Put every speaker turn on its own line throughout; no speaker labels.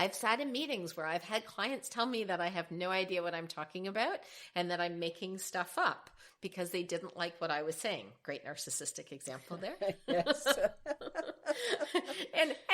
I've sat in meetings where I've had clients tell me that I have no idea what I'm talking about and that I'm making stuff up because they didn't like what I was saying. Great narcissistic example there.
Yes.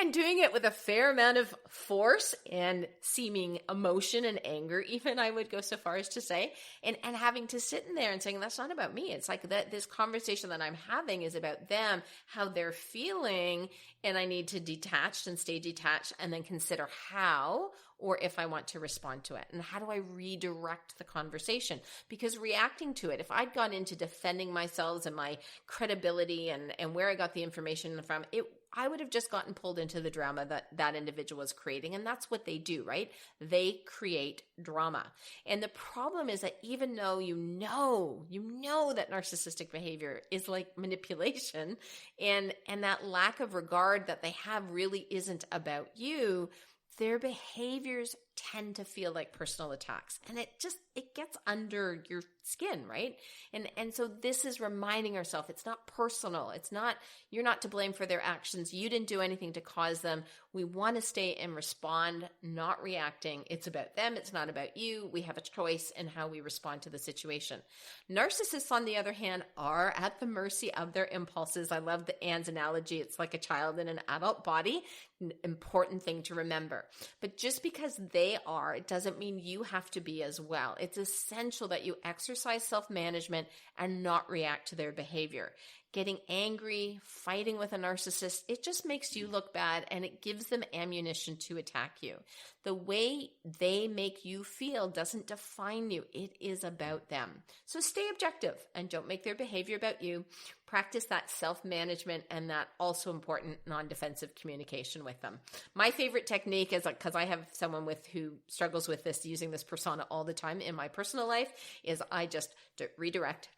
and doing it with a fair amount of force and seeming emotion and anger, even, I would go so far as to say, and having to sit in there and saying, that's not about me. It's like that this conversation that I'm having is about them, how they're feeling, and I need to detach and stay detached and then consider how or if I want to respond to it. And how do I redirect the conversation? Because reacting to it, if I'd gone into defending myself and my credibility and where I got the information from, I would have just gotten pulled into the drama that individual was creating. And that's what they do, right? They create drama. And the problem is that even though you know that narcissistic behavior is like manipulation and that lack of regard that they have really isn't about you, their behaviors tend to feel like personal attacks, and it gets under your skin, right? And so this is reminding ourselves it's not personal. It's not, you're not to blame for their actions. You didn't do anything to cause them. We want to stay and respond, not reacting. It's about them. It's not about you. We have a choice in how we respond to the situation. Narcissists, on the other hand, are at the mercy of their impulses. I love the Anne's analogy. It's like a child in an adult body. An important thing to remember. But just because they are, it doesn't mean you have to be as well. It's essential that you exercise self-management and not react to their behavior. Getting angry, fighting with a narcissist, it just makes you look bad and it gives them ammunition to attack you. The way they make you feel doesn't define you. It is about them. So stay objective and don't make their behavior about you. Practice that self-management and that also important non-defensive communication with them. My favorite technique is, because I have someone who struggles with this, using this persona all the time in my personal life, is I just redirect.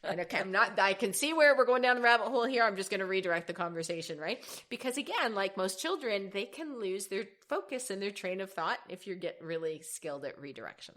And okay, I can see where we're going down the rabbit hole here. I'm just going to redirect the conversation, right? Because again, like most children, they can lose their focus and their train of thought if you get really skilled at redirection.